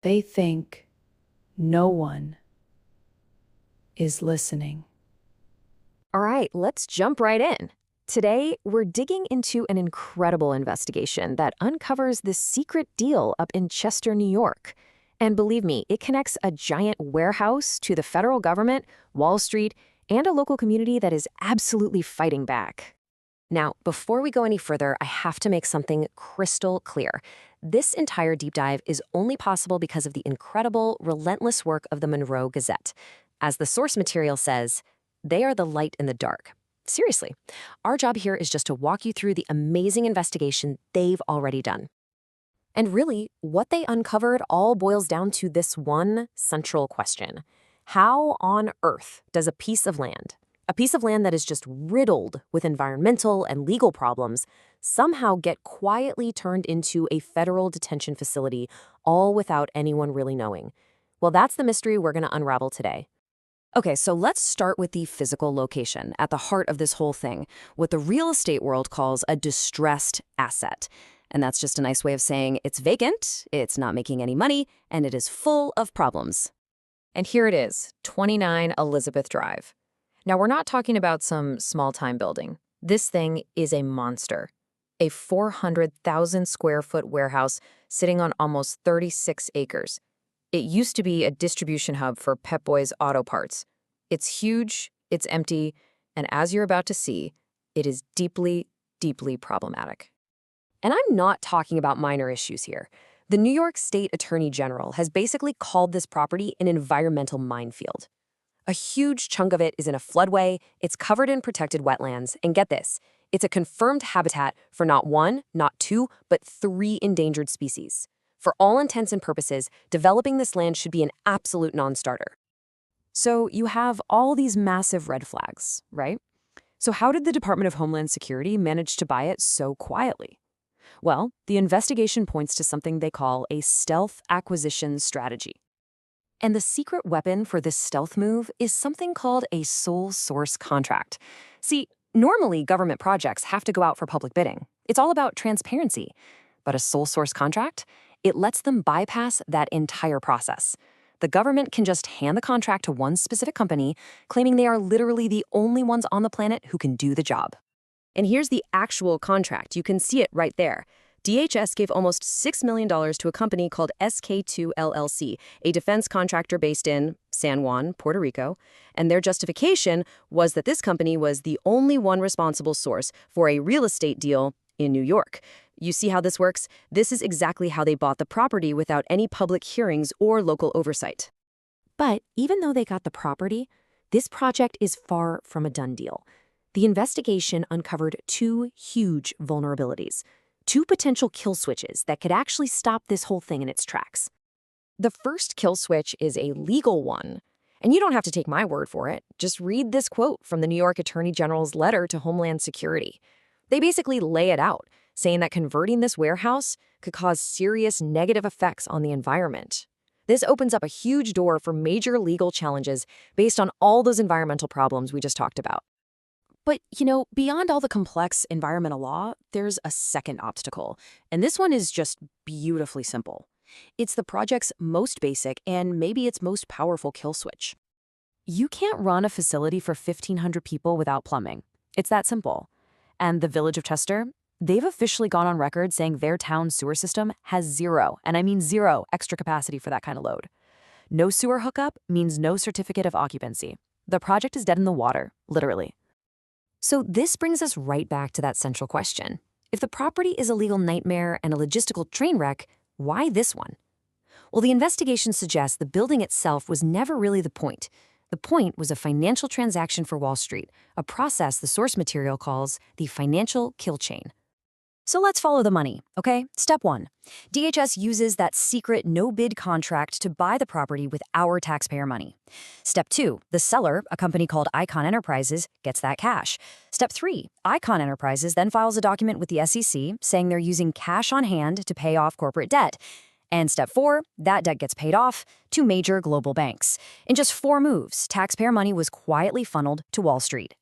They think no one is listening. All right, let's jump right in. Today, we're digging into an incredible investigation that uncovers this secret deal up in Chester, New York. And believe me, it connects a giant warehouse to the federal government, Wall Street, and a local community that is absolutely fighting back. Now, before we go any further, I have to make something crystal clear. This entire deep dive is only possible because of the incredible, relentless work of the Monroe Gazette. As the source material says, they are the light in the dark. Seriously, our job here is just to walk you through the amazing investigation they've already done. And really, what they uncovered all boils down to this one central question. How on earth does a piece of land that is just riddled with environmental and legal problems, somehow get quietly turned into a federal detention facility, all without anyone really knowing? Well, that's the mystery we're going to unravel today. Okay, so let's start with the physical location at the heart of this whole thing, what the real estate world calls a distressed asset. And that's just a nice way of saying it's vacant, it's not making any money, and it is full of problems. And here it is, 29 Elizabeth Drive. Now, we're not talking about some small-time building. This thing is a monster. A 400,000 square foot warehouse sitting on almost 36 acres. It used to be a distribution hub for Pep Boys auto parts. It's huge, it's empty, and as you're about to see, it is deeply, deeply problematic. And I'm not talking about minor issues here. The New York State Attorney General has basically called this property an environmental minefield. A huge chunk of it is in a floodway, it's covered in protected wetlands, and get this, it's a confirmed habitat for not one, not two, but 3 endangered species. For all intents and purposes, developing this land should be an absolute non-starter. So you have all these massive red flags, right? So how did the Department of Homeland Security manage to buy it so quietly? Well, the investigation points to something they call a stealth acquisition strategy. And the secret weapon for this stealth move is something called a sole source contract. See, normally government projects have to go out for public bidding. It's all about transparency. But a sole source contract? It lets them bypass that entire process. The government can just hand the contract to one specific company, claiming they are literally the only ones on the planet who can do the job. And here's the actual contract. You can see it right there. DHS gave almost $6 million to a company called SK2 LLC, a defense contractor based in San Juan, Puerto Rico, and their justification was that this company was the only one responsible source for a real estate deal in New York. You see how this works? This is exactly how they bought the property without any public hearings or local oversight. But even though they got the property, this project is far from a done deal. The investigation uncovered 2 huge vulnerabilities, 2 potential kill switches that could actually stop this whole thing in its tracks. The first kill switch is a legal one. And you don't have to take my word for it. Just read this quote from the New York Attorney General's letter to Homeland Security. They basically lay it out, saying that converting this warehouse could cause serious negative effects on the environment. This opens up a huge door for major legal challenges based on all those environmental problems we just talked about. But, beyond all the complex environmental law, there's a second obstacle, and this one is just beautifully simple. It's the project's most basic and maybe its most powerful kill switch. You can't run a facility for 1,500 people without plumbing. It's that simple. And the village of Chester, they've officially gone on record saying their town sewer system has 0, and I mean 0, extra capacity for that kind of load. No sewer hookup means no certificate of occupancy. The project is dead in the water, literally. So this brings us right back to that central question. If the property is a legal nightmare and a logistical train wreck, why this one? Well, the investigation suggests the building itself was never really the point. The point was a financial transaction for Wall Street, a process the source material calls the financial kill chain. So let's follow the money, okay? Step 1. DHS uses that secret no-bid contract to buy the property with our taxpayer money. Step 2. The seller, a company called Icon Enterprises, gets that cash. Step 3. Icon Enterprises then files a document with the SEC saying they're using cash on hand to pay off corporate debt. And step 4, that debt gets paid off to major global banks. In just 4 moves, taxpayer money was quietly funneled to Wall Street.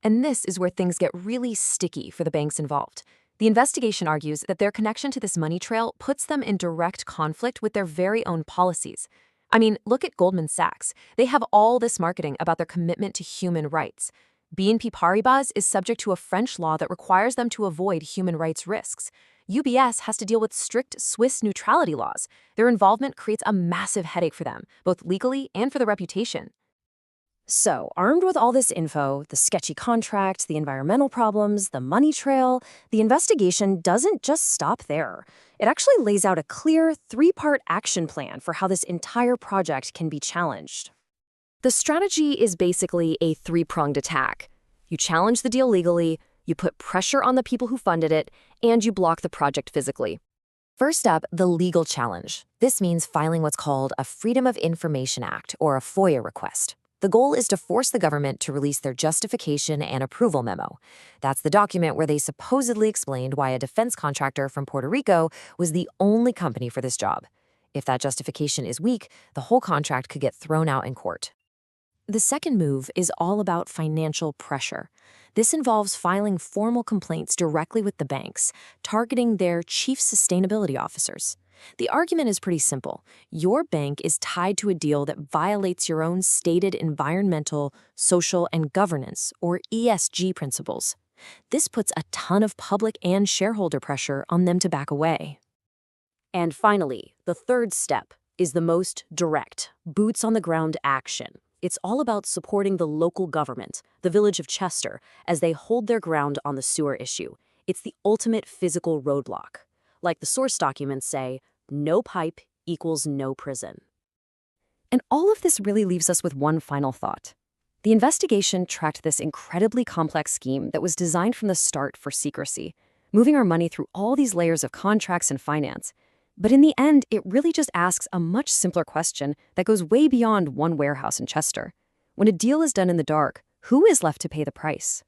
And this is where things get really sticky for the banks involved. The investigation argues that their connection to this money trail puts them in direct conflict with their very own policies. I mean, look at Goldman Sachs. They have all this marketing about their commitment to human rights. BNP Paribas is subject to a French law that requires them to avoid human rights risks. UBS has to deal with strict Swiss neutrality laws. Their involvement creates a massive headache for them, both legally and for their reputation. So, armed with all this info, the sketchy contract, the environmental problems, the money trail, the investigation doesn't just stop there. It actually lays out a clear three-part action plan for how this entire project can be challenged. The strategy is basically a three-pronged attack. You challenge the deal legally, you put pressure on the people who funded it, and you block the project physically. First up, the legal challenge. This means filing what's called a Freedom of Information Act, or a FOIA request. The goal is to force the government to release their justification and approval memo. That's the document where they supposedly explained why a defense contractor from Puerto Rico was the only company for this job. If that justification is weak, the whole contract could get thrown out in court. The second move is all about financial pressure. This involves filing formal complaints directly with the banks, targeting their chief sustainability officers. The argument is pretty simple. Your bank is tied to a deal that violates your own stated environmental, social, and governance, or ESG principles. This puts a ton of public and shareholder pressure on them to back away. And finally, the third step is the most direct, boots-on-the-ground action. It's all about supporting the local government, the village of Chester, as they hold their ground on the sewer issue. It's the ultimate physical roadblock. Like the source documents say, no pipe equals no prison. And all of this really leaves us with one final thought. The investigation tracked this incredibly complex scheme that was designed from the start for secrecy, moving our money through all these layers of contracts and finance. But in the end, it really just asks a much simpler question that goes way beyond one warehouse in Chester. When a deal is done in the dark, who is left to pay the price?